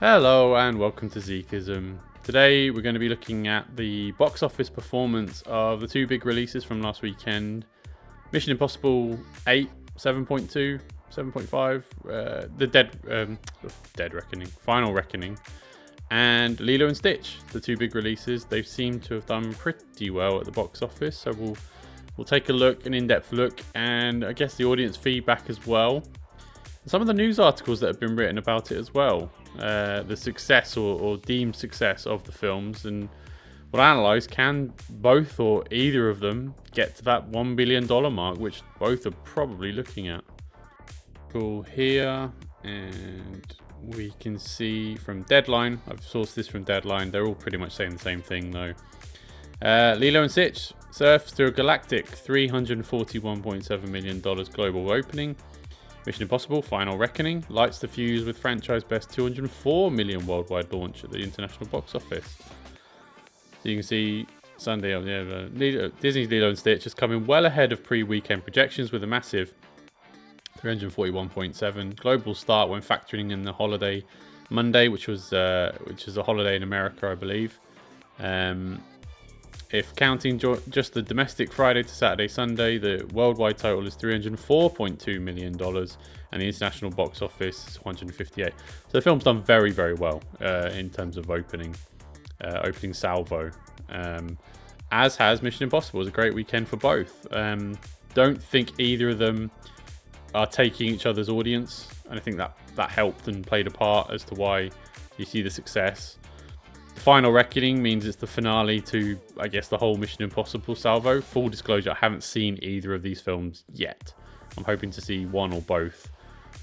Hello and welcome to Zeekism. Today we're going to be looking at the box office performance of the two big releases from last weekend. Mission Impossible 8, 7.2, 7.5, the Dead Reckoning, Final Reckoning, and Lilo and Stitch, the two big releases. They've seemed to have done pretty well at the box office, so we'll take a look, an in-depth look, and I guess the audience feedback as well. Some of the news articles that have been written about it as well. The success or deemed success of the films, and we'll analyse, can both or either of them get to that $1 billion mark, which both are probably looking at. Cool here, and we can see from Deadline, I've sourced this from Deadline, they're all pretty much saying the same thing though. Lilo and Stitch surfs through a galactic $341.7 million global opening. Mission Impossible Final Reckoning lights the fuse with franchise best 204 million worldwide launch at the international box office. So you can see Sunday, Disney's Lilo and Stitch is coming well ahead of pre-weekend projections with a massive 341.7 global start when factoring in the holiday Monday, which is a holiday in America, I believe. If counting just the domestic Friday to Saturday, Sunday, the worldwide total is $304.2 million, and the international box office is 158. So the film's done very, very well in terms of opening salvo. As has Mission Impossible. It was a great weekend for both. Don't think either of them are taking each other's audience, and I think that helped and played a part as to why you see the success. The Final Reckoning means it's the finale to, I guess, the whole Mission Impossible salvo. Full disclosure, I haven't seen either of these films yet. I'm hoping to see one or both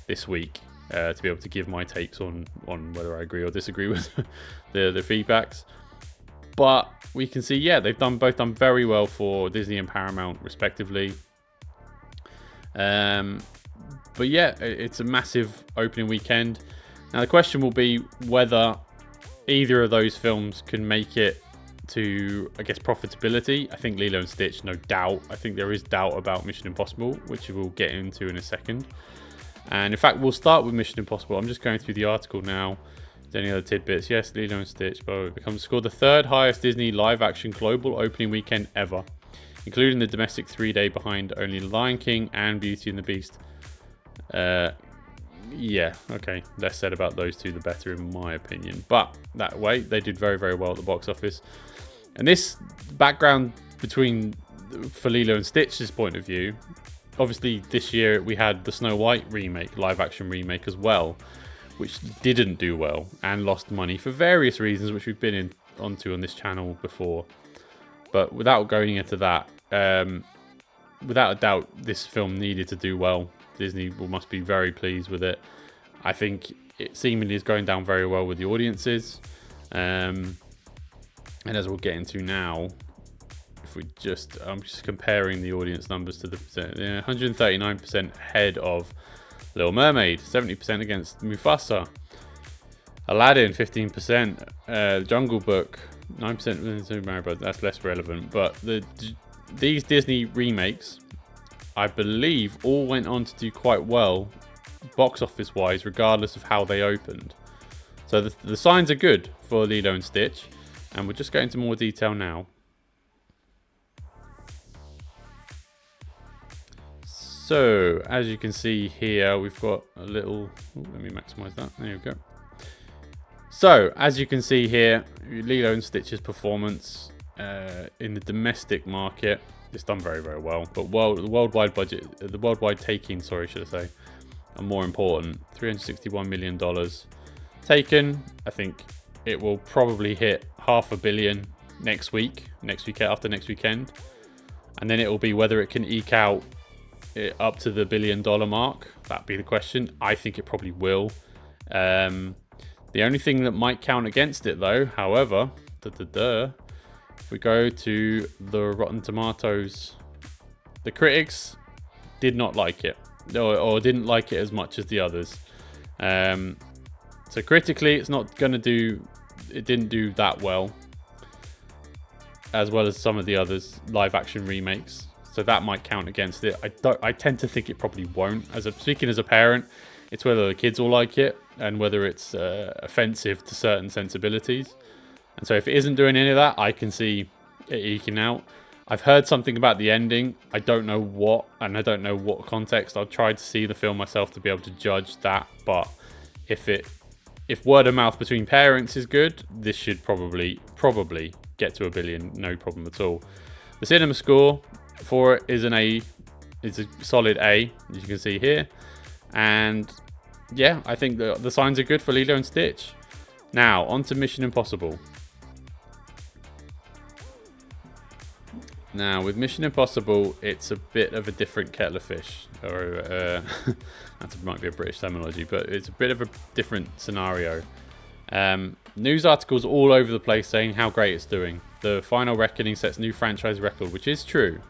this week to be able to give my takes on whether I agree or disagree with the feedbacks. But we can see, they've both done very well for Disney and Paramount, respectively. But it's a massive opening weekend. Now the question will be whether either of those films can make it to, I guess, profitability. I think Lilo and Stitch, no doubt. I think there is doubt about Mission Impossible, which we'll get into in a second. And in fact, we'll start with Mission Impossible. I'm just going through the article now. Is there any other tidbits? Yes, Lilo and Stitch scored the third highest Disney live-action global opening weekend ever, including the domestic 3-day behind only Lion King and Beauty and the Beast. Okay, less said about those two, the better, in my opinion. But that way, they did very, very well at the box office. And this background for Lilo and Stitch's point of view, obviously this year we had the Snow White remake, live-action remake as well, which didn't do well and lost money for various reasons, which we've been onto on this channel before. But without going into that, without a doubt, this film needed to do well. Disney must be very pleased with it. I think it seemingly is going down very well with the audiences. And as we'll get into now, I'm just comparing the audience numbers to the 139% ahead of Little Mermaid, 70% against Mufasa, Aladdin 15%, Jungle Book 9%. But that's less relevant. But these Disney remakes, I believe, all went on to do quite well box office wise, regardless of how they opened. So the signs are good for Lilo and Stitch, and we'll just go into more detail now. So as you can see here, we've got a little, let me maximize that, there you go. So as you can see here, Lilo and Stitch's performance in the domestic market, it's done very, very well. But the worldwide taking, should I say, are more important. $361 million taken. I think it will probably hit $500 million next week, after next weekend. And then it will be whether it can eke out up to the $1 billion mark. That'd be the question. I think it probably will. The only thing that might count against it, though, however, if we go to the Rotten Tomatoes, the critics did not like it, or didn't like it as much as the others. So critically, it didn't do that well as some of the others live action remakes. So that might count against it. I tend to think it probably won't. Speaking as a parent, It's whether the kids will like it and whether it's offensive to certain sensibilities. And so if it isn't doing any of that, I can see it eking out. I've heard something about the ending. I don't know what, and I don't know what context. I'll try to see the film myself to be able to judge that. But if word of mouth between parents is good, this should probably get to 1 billion, no problem at all. The cinema score for it is an A. It's a solid A, as you can see here. And yeah, I think the signs are good for Lilo and Stitch. Now, on to Mission Impossible. Now, with Mission Impossible, it's a bit of a different kettle of fish. Or, that might be a British terminology, but it's a bit of a different scenario. News articles all over the place saying how great it's doing. The Final Reckoning sets new franchise record, which is true.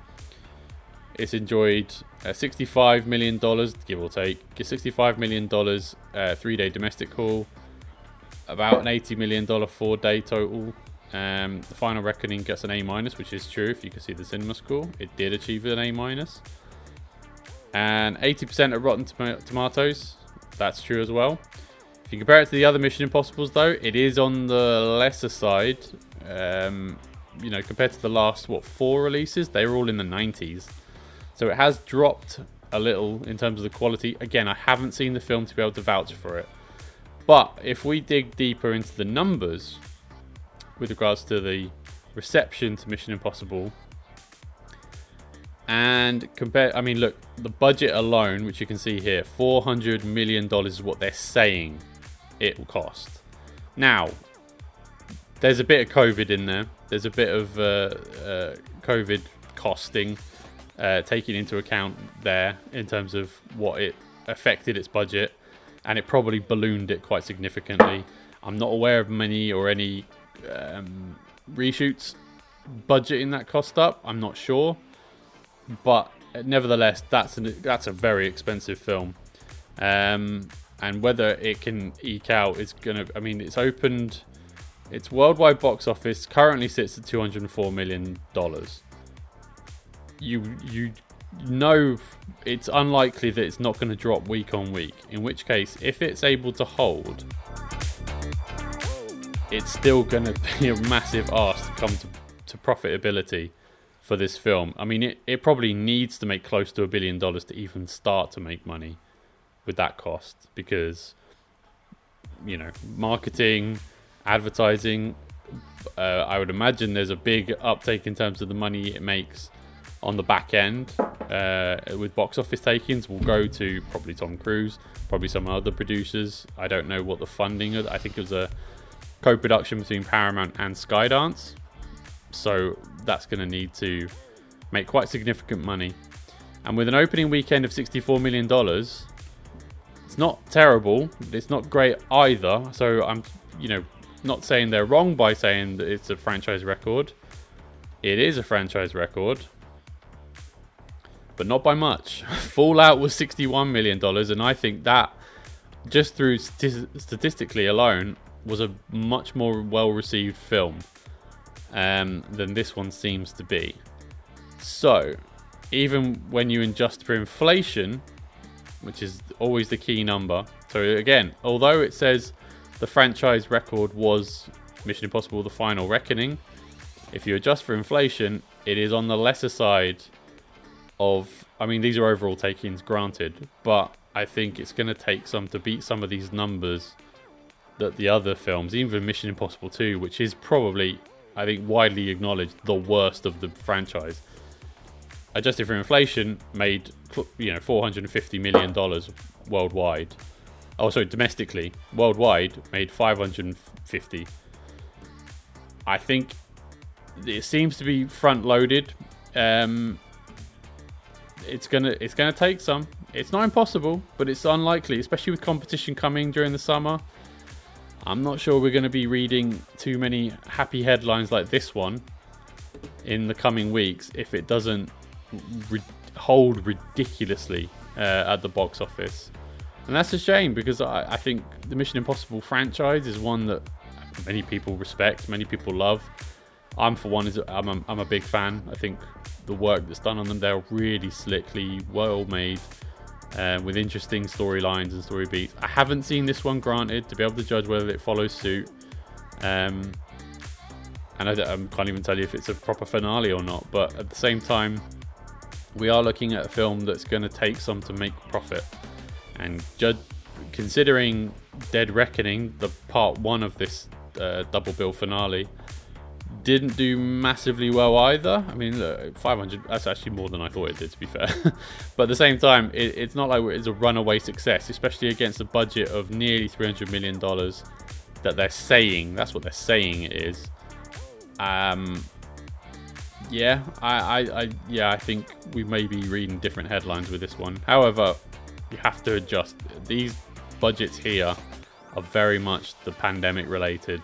It's enjoyed $65 million, give or take. $65 million 3-day domestic haul. About an $80 million 4-day total. The Final Reckoning gets an A-, which is true. If you can see the cinema score, it did achieve an A-. And 80% of Rotten Tomatoes, that's true as well. If you compare it to the other Mission Impossibles, though, it is on the lesser side. Compared to the last, 4 releases, they were all in the 90s. So it has dropped a little in terms of the quality. Again, I haven't seen the film to be able to vouch for it. But if we dig deeper into the numbers, with regards to the reception to Mission Impossible, and compare, look, the budget alone, which you can see here, $400 million is what they're saying it will cost. Now, there's a bit of COVID in there. There's a bit of COVID costing taken into account there in terms of what it affected its budget, and it probably ballooned it quite significantly. I'm not aware of many or any reshoots budgeting that cost up. I'm not sure, but nevertheless, that's a very expensive film, and whether it can eke out is gonna. It's opened. Its worldwide box office currently sits at $204 million. You know it's unlikely that it's not going to drop week on week. In which case, if it's able to hold, it's still going to be a massive ask to come to profitability for this film. It probably needs to make close to $1 billion to even start to make money with that cost, because marketing, advertising, I would imagine there's a big uptake in terms of the money it makes on the back end with box office takings. Will go to probably Tom Cruise, probably some other producers. I don't know what the funding is. I think it was a co-production between Paramount and Skydance, so that's going to need to make quite significant money. And with an opening weekend of $64 million, it's not terrible, it's not great either. So I'm not saying they're wrong by saying that it's a franchise record. It is a franchise record, but not by much. Fallout was $61 million, and I think that, just through statistically alone, was a much more well-received film than this one seems to be. So, even when you adjust for inflation, which is always the key number. So again, although it says the franchise record was Mission Impossible: The Final Reckoning, if you adjust for inflation, it is on the lesser side of, these are overall takings, granted, but I think it's going to take some to beat some of these numbers that the other films, even Mission Impossible 2, which is probably, I think, widely acknowledged the worst of the franchise, adjusted for inflation, made $450 million worldwide. Oh, sorry, domestically. Worldwide, made 550. I think it seems to be front loaded. It's gonna take some. It's not impossible, but it's unlikely, especially with competition coming during the summer. I'm not sure we're going to be reading too many happy headlines like this one in the coming weeks if it doesn't hold ridiculously at the box office. And that's a shame, because I think the Mission Impossible franchise is one that many people respect, many people love. I'm a big fan. I think the work that's done on them, they're really slickly, well made, with interesting storylines and story beats. I haven't seen this one, granted, to be able to judge whether it follows suit. And I can't even tell you if it's a proper finale or not. But at the same time, we are looking at a film that's going to take some to make profit. And considering Dead Reckoning, the part 1 of this double bill finale, didn't do massively well either. I mean, look, 500, that's actually more than I thought it did, to be fair. But at the same time, it's not like it's a runaway success, especially against a budget of nearly $300 million that they're saying. That's what they're saying it is. Yeah, I think we may be reading different headlines with this one. However, you have to adjust. These budgets here are very much the pandemic related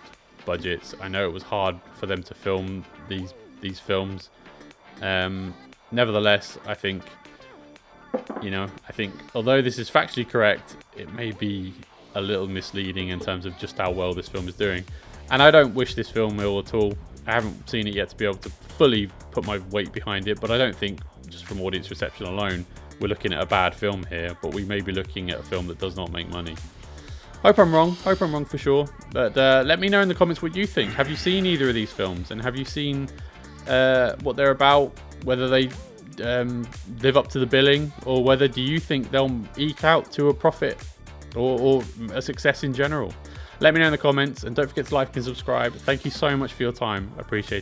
budgets. I know it was hard for them to film these films. Nevertheless, I think although this is factually correct, it may be a little misleading in terms of just how well this film is doing. And I don't wish this film ill at all. I haven't seen it yet to be able to fully put my weight behind it, but I don't think, just from audience reception alone, we're looking at a bad film here, but we may be looking at a film that does not make money. Hope I'm wrong for sure, but let me know in the comments what you think. Have you seen either of these films, and have you seen what they're about, whether they live up to the billing, or whether do you think they'll eke out to a profit or a success in general? Let me know in the comments, and don't forget to like and subscribe. Thank you so much for your time. I appreciate it.